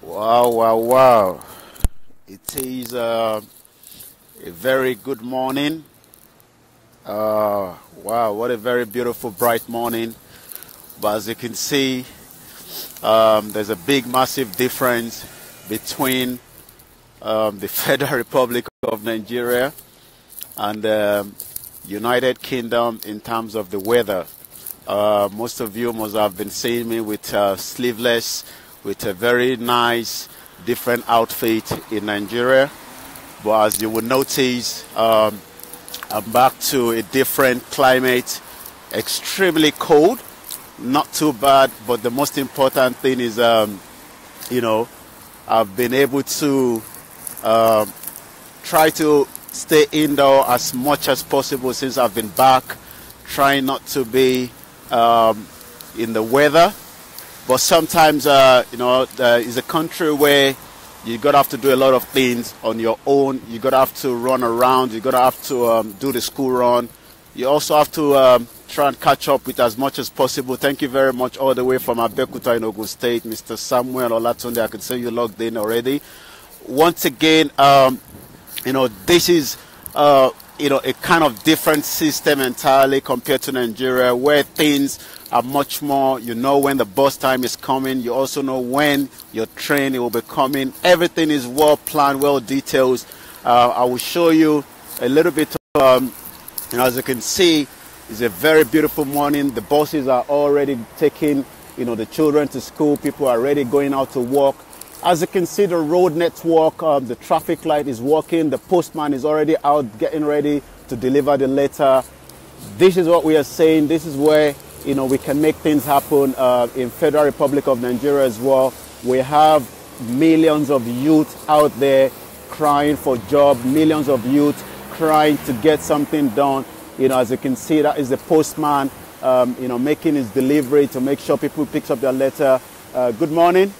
Wow, wow, wow. It is a very good morning. Wow, what a very beautiful, bright morning. But as you can see, there's a big, massive difference between the Federal Republic of Nigeria and the United Kingdom in terms of the weather. Most of you must have been seeing me with sleeveless, with a very nice, different outfit in Nigeria. But as you will notice, I'm back to a different climate, extremely cold, not too bad, but the most important thing is, I've been able to try to stay indoor as much as possible since I've been back, trying not to be in the weather. But sometimes, it's a country where you're going to have to do a lot of things on your own. You're going to have to run around. You're going to have to do the school run. You also have to try and catch up with as much as possible. Thank you very much all the way from Abeokuta in Ogun State, Mr. Samuel Olakunle. I can see you logged in already. Once again, this is, a kind of different system entirely compared to Nigeria, where things are much more, you know when the bus time is coming, you also know when your train will be coming. Everything is well planned, well detailed. I will show you a little bit of, as you can see, it's a very beautiful morning. The buses are already taking, the children to school. People are already going out to work. As you can see, the road network, the traffic light is working. The postman is already out getting ready to deliver the letter. This is what we are saying. This is where, we can make things happen in Federal Republic of Nigeria as well. We have millions of youth out there crying for jobs, millions of youth trying to get something done. As you can see, that is the postman, making his delivery to make sure people pick up their letter. Good morning.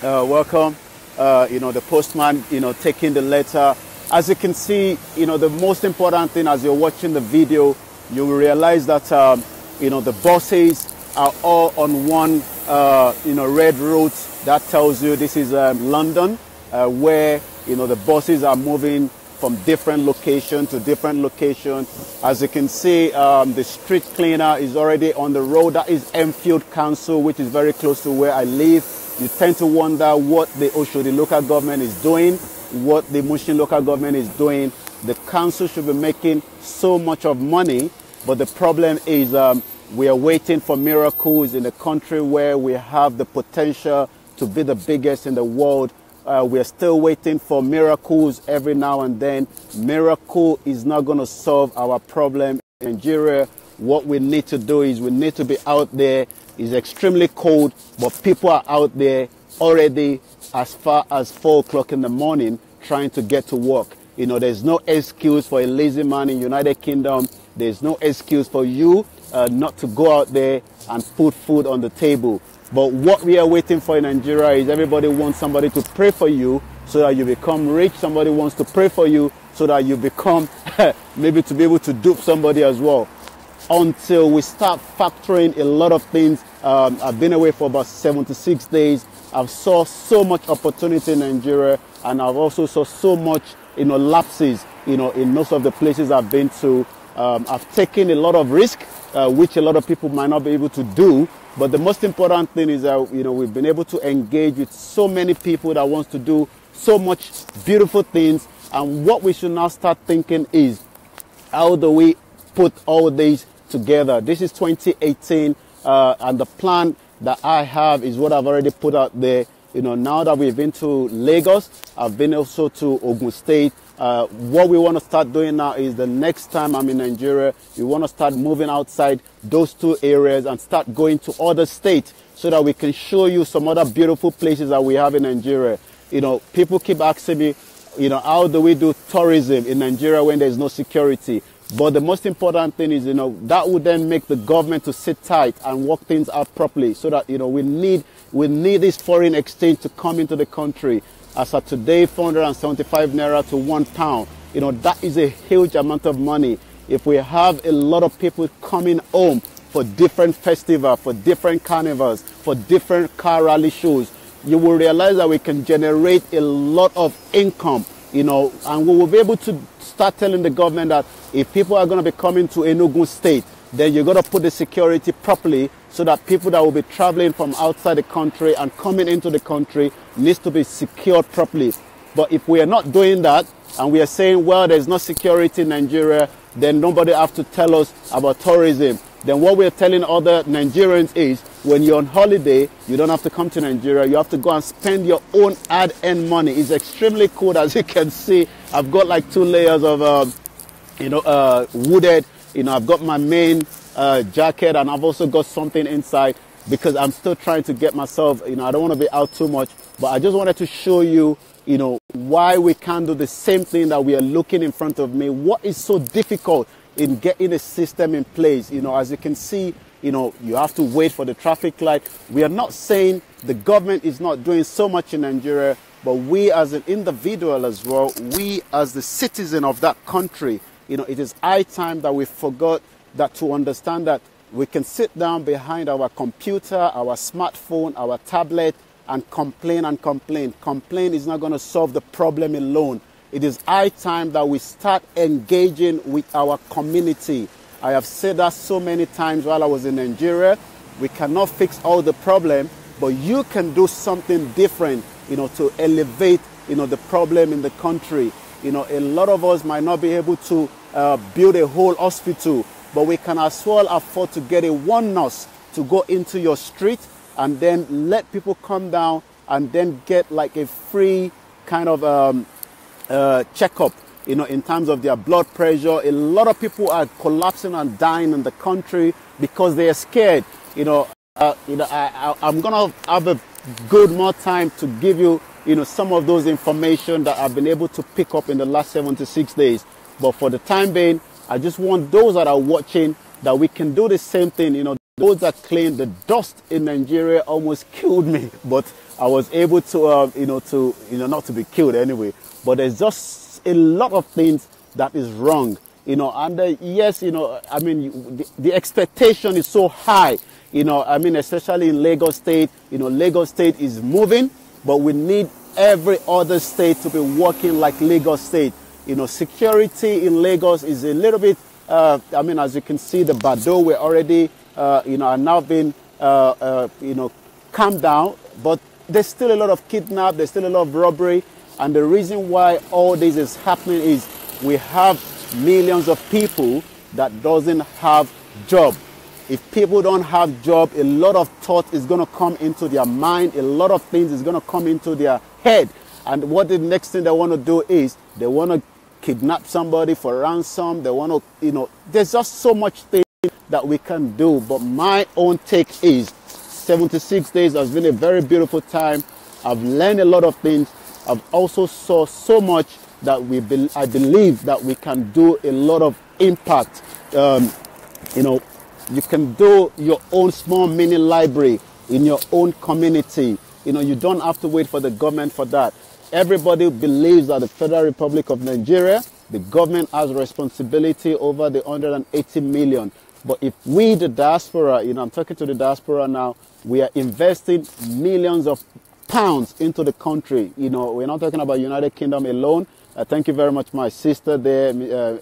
Welcome. The postman, taking the letter. As you can see, the most important thing as you're watching the video, you will realize that, the buses are all on one, red route. That tells you this is London, where, the buses are moving from different location to different location. As you can see, the street cleaner is already on the road. That is Enfield Council, which is very close to where I live. You tend to wonder what the Oshodi local government is doing, what the Mushin local government is doing. The council should be making so much of money, but the problem is we are waiting for miracles in a country where we have the potential to be the biggest in the world. We are still waiting for miracles every now and then. Miracle is not going to solve our problem in Nigeria. What we need to do is we need to be out there. It's extremely cold, but people are out there already as far as 4 o'clock in the morning trying to get to work. There's no excuse for a lazy man in United Kingdom. There's no excuse for you not to go out there and put food on the table. But what we are waiting for in Nigeria is everybody wants somebody to pray for you so that you become rich. Somebody wants to pray for you so that you become, maybe to be able to dupe somebody as well. Until we start factoring a lot of things. I've been away for about 76 days. I've saw so much opportunity in Nigeria, and I've also saw so much, lapses, in most of the places I've been to. I've taken a lot of risk, which a lot of people might not be able to do. But the most important thing is that, we've been able to engage with so many people that wants to do so much beautiful things. And what we should now start thinking is, how do we put all these together? This is 2018, and the plan that I have is what I've already put out there. Now that we've been to Lagos, I've been also to Ogun State. What we want to start doing now is the next time I'm in Nigeria, we want to start moving outside those two areas and start going to other states so that we can show you some other beautiful places that we have in Nigeria. People keep asking me, how do we do tourism in Nigeria when there's no security? But the most important thing is, that would then make the government to sit tight and work things out properly so that, we need this foreign exchange to come into the country. As of today, 475 naira to £1. That is a huge amount of money. If we have a lot of people coming home for different festivals, for different carnivals, for different car rally shows, you will realize that we can generate a lot of income, you know, and we will be able to start telling the government that if people are going to be coming to Enugu State, then you're going to put the security properly so that people that will be traveling from outside the country and coming into the country needs to be secured properly. But if we are not doing that and we are saying, well, there's no security in Nigeria, then nobody have to tell us about tourism. Then what we're telling other Nigerians is, when you're on holiday, you don't have to come to Nigeria. You have to go and spend your own hard-earned money. It's extremely cool, as you can see. I've got like 2 layers of, wooded. You know, I've got my main jacket, and I've also got something inside because I'm still trying to get myself, you know, I don't want to be out too much. But I just wanted to show you, you know, why we can't do the same thing that we are looking in front of me. What is so difficult in getting a system in place? You know, as you can see, you know, you have to wait for the traffic light. We are not saying the government is not doing so much in Nigeria, but we as an individual as well, we as the citizen of that country, you know, it is high time that we forgot that to understand that we can sit down behind our computer, our smartphone, our tablet, and complain and complain. Complain is not going to solve the problem alone. It is high time that we start engaging with our community. I have said that so many times while I was in Nigeria. We cannot fix all the problem, but you can do something different, you know, to elevate, you know, the problem in the country. You know, a lot of us might not be able to build a whole hospital, but we can as well afford to get a one nurse to go into your street and then let people come down and then get like a free kind of checkup, you know, in terms of their blood pressure. A lot of people are collapsing and dying in the country because they are scared. I'm gonna have a good more time to give you, you know, some of those information that I've been able to pick up in the last 76 days. But for the time being, I just want those that are watching that we can do the same thing. You know, those that claim the dust in Nigeria almost killed me, but I was able to, not to be killed anyway. But there's just a lot of things that is wrong, you know. And yes, you know, I mean, the expectation is so high, you know. I mean, especially in Lagos State, you know, Lagos State is moving, but we need every other state to be working like Lagos State. You know, security in Lagos is a little bit, as you can see, the Bado were already, are now being, calmed down, but there's still a lot of kidnap, there's still a lot of robbery. And the reason why all this is happening is we have millions of people that doesn't have job. If people don't have job, a lot of thought is going to come into their mind. A lot of things is going to come into their head. And what the next thing they want to do is they want to kidnap somebody for ransom. They want to, there's just so much things that we can do. But my own take is 76 days has been a very beautiful time. I've learned a lot of things. I've also saw so much that I believe that we can do a lot of impact. You can do your own small mini library in your own community. You know, you don't have to wait for the government for that. Everybody believes that the Federal Republic of Nigeria, the government has responsibility over the 180 million. But if we, the diaspora, I'm talking to the diaspora now, we are investing millions of pounds into the country. You know, we're not talking about United Kingdom alone. Thank you very much, my sister there,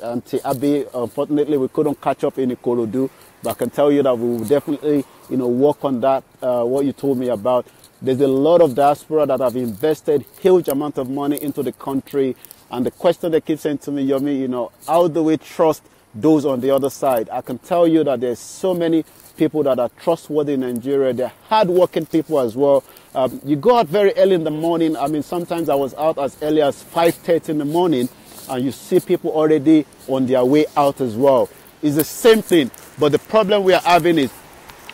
Auntie Abby. Unfortunately, we couldn't catch up in Ikorodu, but I can tell you that we will definitely, work on that, what you told me about. There's a lot of diaspora that have invested huge amount of money into the country. And the question they keep saying to me, Yomi, how do we trust those on the other side? I can tell you that there's so many people that are trustworthy in Nigeria. They're hardworking people as well. You go out very early in the morning. I mean, sometimes I was out as early as 5:30 in the morning, and you see people already on their way out as well. It's the same thing. But the problem we are having is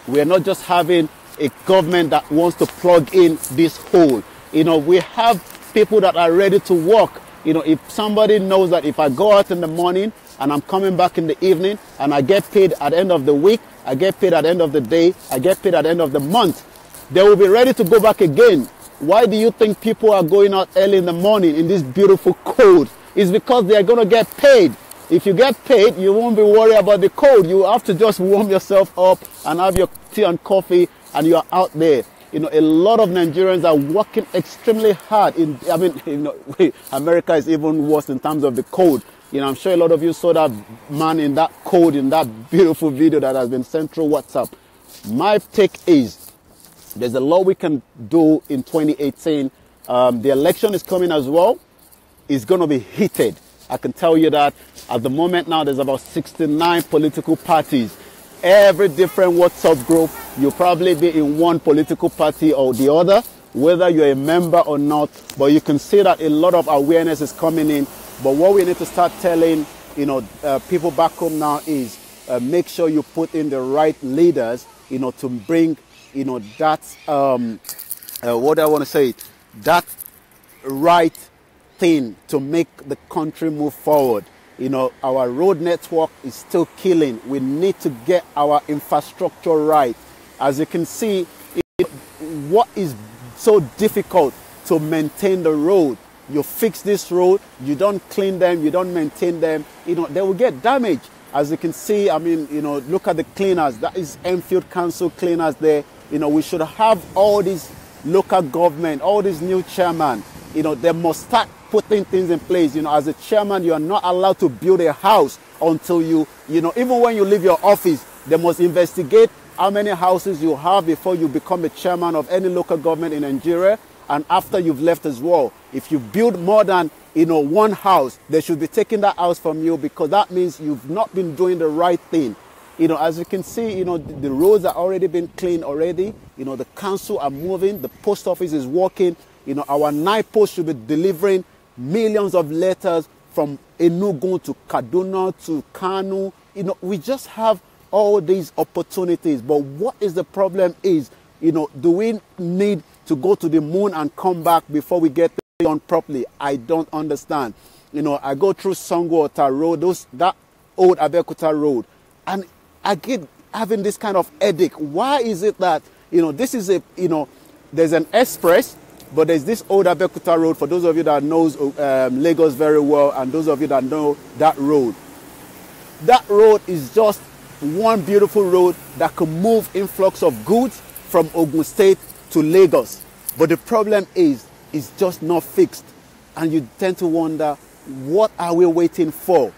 we are not just having a government that wants to plug in this hole. We have people that are ready to work. If somebody knows that if I go out in the morning and I'm coming back in the evening and I get paid at the end of the week, I get paid at the end of the day, I get paid at the end of the month, they will be ready to go back again. Why do you think people are going out early in the morning in this beautiful cold? It's because they are going to get paid. If you get paid, you won't be worried about the cold. You have to just warm yourself up and have your tea and coffee and you are out there. a lot of Nigerians are working extremely hard. America is even worse in terms of the code. I'm sure a lot of you saw that man in that code, in that beautiful video that has been sent through WhatsApp. My take is there's a lot we can do in 2018. The election is coming as well. It's going to be heated. I can tell you that at the moment now, there's about 69 political parties. Every different WhatsApp group, you'll probably be in one political party or the other, whether you're a member or not. But you can see that a lot of awareness is coming in. But what we need to start telling, people back home now is make sure you put in the right leaders, to bring, that, what do I want to say? That right thing to make the country move forward. Our road network is still killing. We need to get our infrastructure right. As you can see, what is so difficult to maintain the road? You fix this road, you don't clean them, you don't maintain them, they will get damaged. As you can see, look at the cleaners. That is Enfield Council cleaners there. We should have all these local government, all these new chairman, they must start putting things in place. As a chairman, you are not allowed to build a house until even when you leave your office, they must investigate how many houses you have before you become a chairman of any local government in Nigeria, and after you've left as well. If you build more than one house, they should be taking that house from you, because that means you've not been doing the right thing. As you can see, the roads are already been cleaned already. The council are moving, the post office is working. Our night post should be delivering millions of letters from Enugu to Kaduna to Kano. We just have all these opportunities. But what is the problem is, do we need to go to the moon and come back before we get things done properly? I don't understand. I go through Sango-Ota Road, that old Abeokuta Road, and I get having this kind of headache. Why is it that, this is there's an express, but there's this old Abeokuta Road, for those of you that knows Lagos very well, and those of you that know that road. That road is just one beautiful road that can move influx of goods from Ogun State to Lagos. But the problem is, it's just not fixed. And you tend to wonder, what are we waiting for?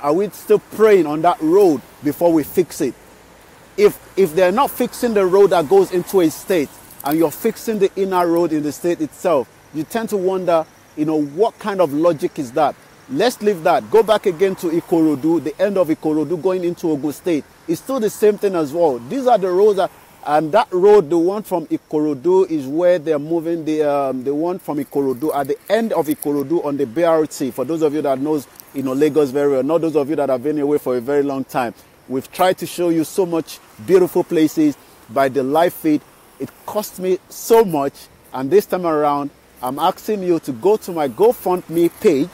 Are we still praying on that road before we fix it? If they're not fixing the road that goes into a state, and you're fixing the inner road in the state itself, you tend to wonder, what kind of logic is that? Let's leave that. Go back again to Ikorodu, the end of Ikorodu going into Ogun State. It's still the same thing as well. These are the roads and that road, the one from Ikorodu, is where they're moving the one from Ikorodu at the end of Ikorodu on the BRT. For those of you that knows, Lagos very well, not those of you that have been away for a very long time. We've tried to show you so much beautiful places by the live feed. It cost me so much, and this time around, I'm asking you to go to my GoFundMe page,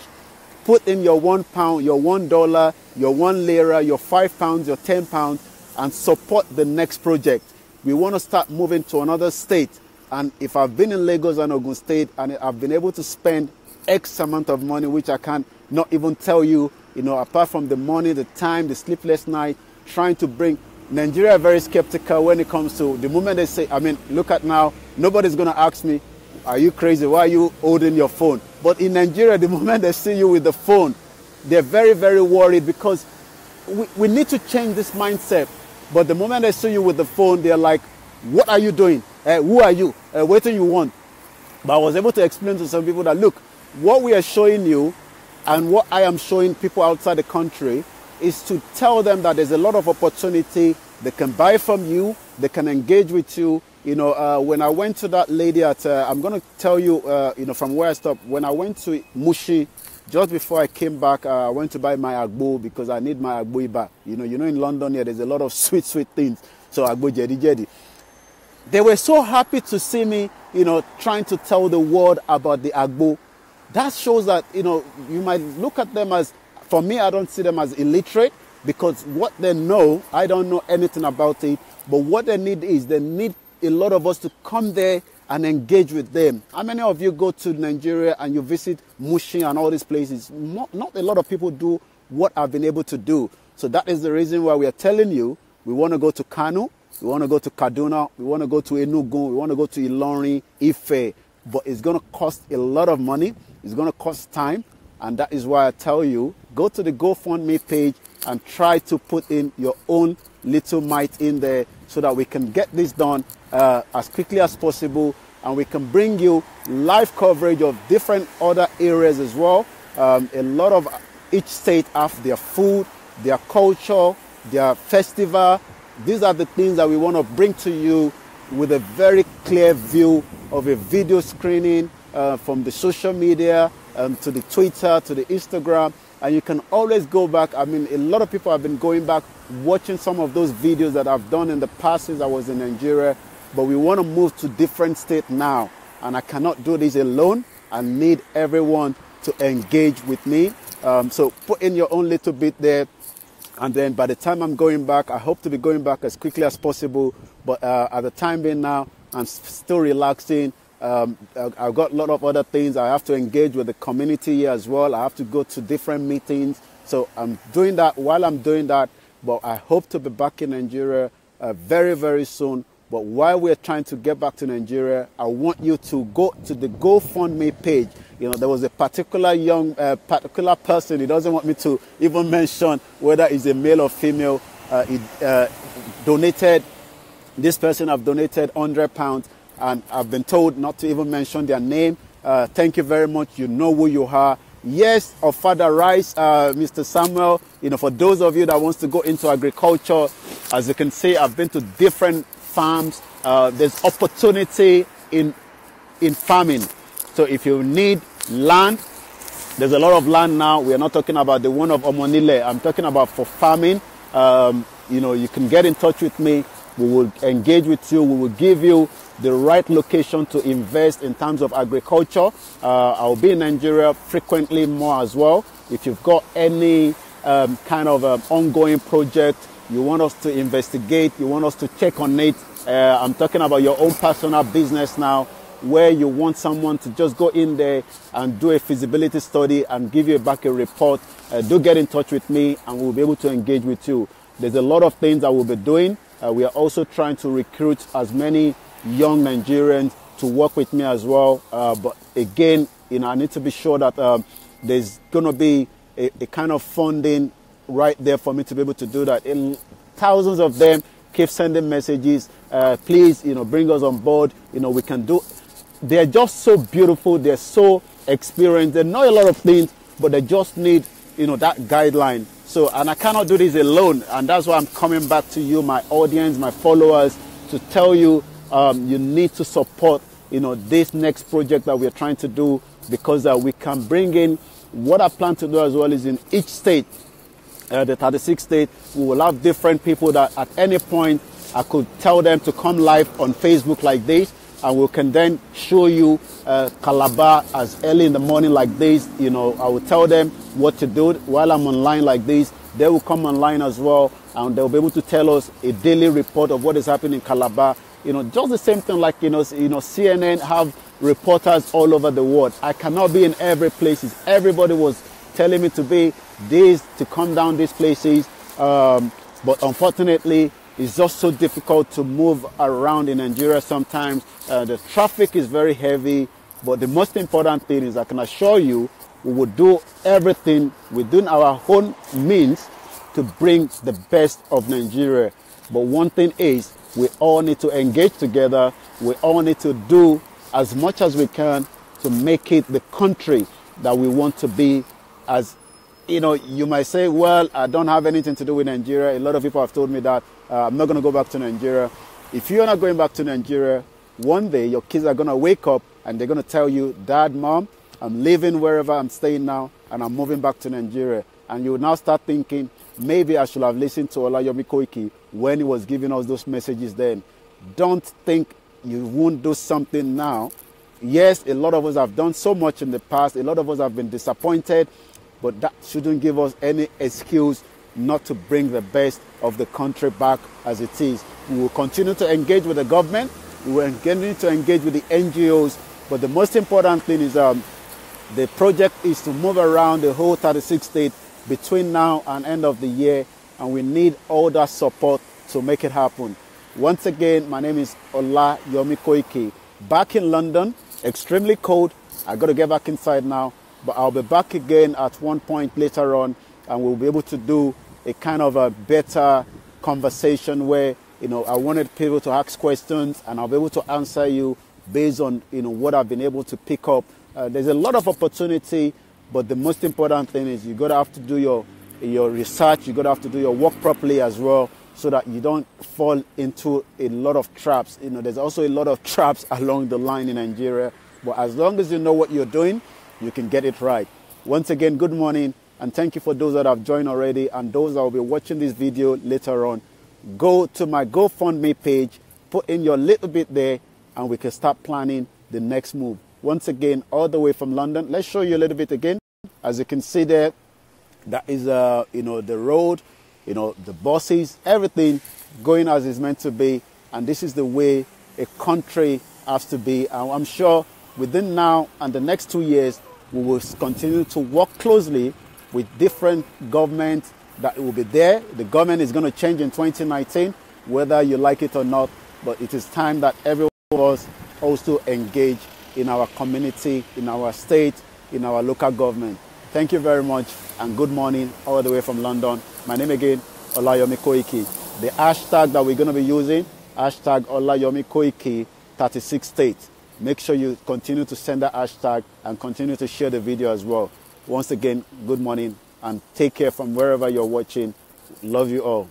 put in your £1, your $1, your £1, your £5, your £10, and support the next project. We want to start moving to another state, and if I've been in Lagos and Ogun State, and I've been able to spend X amount of money, which I can't not even tell you, apart from the money, the time, the sleepless night, trying to bring Nigeria are very skeptical when it comes to the moment they say, look at now, nobody's going to ask me, are you crazy? Why are you holding your phone? But in Nigeria, the moment they see you with the phone, they're very, very worried, because we need to change this mindset. But the moment they see you with the phone, they're like, what are you doing? Who are you? What do you want? But I was able to explain to some people that, look, what we are showing you and what I am showing people outside the country is to tell them that there's a lot of opportunity. They can buy from you, they can engage with you. When I went to that lady at, I'm going to tell you, from where I stopped. When I went to Mushi, just before I came back, I went to buy my agbo, because I need my agbo back. In London here, there's a lot of sweet things. So agbo jedi. They were so happy to see me, trying to tell the world about the agbo. That shows that, you might look at them as, for me, I don't see them as illiterate, because what they know, I don't know anything about it. But what they need is, they need a lot of us to come there and engage with them. How many of you go to Nigeria and you visit Mushi and all these places? Not a lot of people do what I've been able to do. So that is the reason why we are telling you, we want to go to Kano, we want to go to Kaduna, we want to go to Enugu, we want to go to Ilorin, Ife, but it's going to cost a lot of money. It's going to cost time. And that is why I tell you, go to the GoFundMe page and try to put in your own little mite in there so that we can get this done as quickly as possible. And we can bring you live coverage of different other areas as well. A lot of each state have their food, their culture, their festival. These are the things that we want to bring to you with a very clear view of a video screening from the social media to the Twitter, to the Instagram. And you can always go back. I mean, a lot of people have been going back, watching some of those videos that I've done in the past since I was in Nigeria. But we want to move to different states now. And I cannot do this alone. I need everyone to engage with me. So put in your own little bit there. And then by the time I'm going back, I hope to be going back as quickly as possible. But at the time being now, I'm still relaxing. I've got a lot of other things. I have to engage with the community here as well. I have to go to different meetings. So I'm doing that while I'm doing that. But I hope to be back in Nigeria very, very soon. But while we're trying to get back to Nigeria, I want you to go to the GoFundMe page. You know, there was a particular particular person. He doesn't want me to even mention whether he's a male or female. He donated. This person have donated £100, and I've been told not to even mention their name. Thank you very much. You know who you are. Yes, of Father Rice, Mr. Samuel. You know, for those of you that wants to go into agriculture, as you can see, I've been to different farms. There's opportunity in farming. So if you need land, there's a lot of land now. We are not talking about the one of Omonile. I'm talking about for farming. You know, you can get in touch with me. We will engage with you. We will give you the right location to invest in terms of agriculture. I'll be in Nigeria frequently more as well. If you've got any kind of ongoing project you want us to investigate, you want us to check on it, I'm talking about your own personal business now, where you want someone to just go in there and do a feasibility study and give you back a report, do get in touch with me and we'll be able to engage with you. There's a lot of things that we'll be doing. We are also trying to recruit as many young Nigerians to work with me as well. But again, you know, I need to be sure that there's going to be a kind of funding right there for me to be able to do that. And thousands of them keep sending messages. Please, you know, bring us on board. You know, we can do. They're just so beautiful. They're so experienced. They know a lot of things, but they just need, you know, that guideline. So, and I cannot do this alone. And that's why I'm coming back to you, my audience, my followers, to tell you, you need to support, you know, this next project that we're trying to do, because we can bring in what I plan to do as well is in each state, the 36 states, we will have different people that at any point I could tell them to come live on Facebook like this, and we can then show you Calabar as early in the morning like this. You know, I will tell them what to do while I'm online like this. They will come online as well, and they'll be able to tell us a daily report of what is happening in Calabar. You know, just the same thing like, you know, CNN have reporters all over the world. I cannot be in every place. Everybody was telling me to be this, to come down these places. But unfortunately, it's just so difficult to move around in Nigeria sometimes. The traffic is very heavy. But the most important thing is I can assure you, we will do everything within our own means to bring the best of Nigeria. But one thing is, we all need to engage together. We all need to do as much as we can to make it the country that we want to be. As you know, you might say, well, I don't have anything to do with Nigeria. A lot of people have told me that I'm not going to go back to Nigeria. If you're not going back to Nigeria, one day your kids are going to wake up and they're going to tell you, Dad, Mom, I'm leaving wherever I'm staying now and I'm moving back to Nigeria. And you will now start thinking, maybe I should have listened to Olayomi Koiki when he was giving us those messages then. Don't think you won't do something now. Yes, a lot of us have done so much in the past. A lot of us have been disappointed, but that shouldn't give us any excuse not to bring the best of the country back as it is. We will continue to engage with the government. We will continue to engage with the NGOs. But the most important thing is the project is to move around the whole 36 states between now and end of the year. And we need all that support to make it happen. Once again, my name is Olayomi KOIKI. Back in London, extremely cold. I got to get back inside now, but I'll be back again at one point later on, and we'll be able to do a kind of a better conversation where, I wanted people to ask questions and I'll be able to answer you based on, what I've been able to pick up. There's a lot of opportunity, but the most important thing is you got to have to do your research. You got to have to do your work properly as well, so that you don't fall into a lot of traps. There's also a lot of traps along the line in Nigeria, but as long as you know what you're doing, you can get it right. Once again, good morning, and thank you for those that have joined already and those that will be watching this video later on. Go to my GoFundMe page, put in your little bit there, and we can start planning the next move. Once again, all the way from London. Let's show you a little bit again. As you can see there, that is the road, the buses, everything going as it's meant to be. And this is the way a country has to be. And I'm sure within now and the next 2 years, we will continue to work closely with different governments that will be there. The government is going to change in 2019, whether you like it or not. But it is time that everyone of us also engage in our community, in our state, in our local government. Thank you very much, and good morning all the way from London. My name again, Olayomi KOIKI. The hashtag that we're going to be using, hashtag Olayomi KOIKI 36 states. Make sure you continue to send that hashtag and continue to share the video as well. Once again, good morning, and take care from wherever you're watching. Love you all.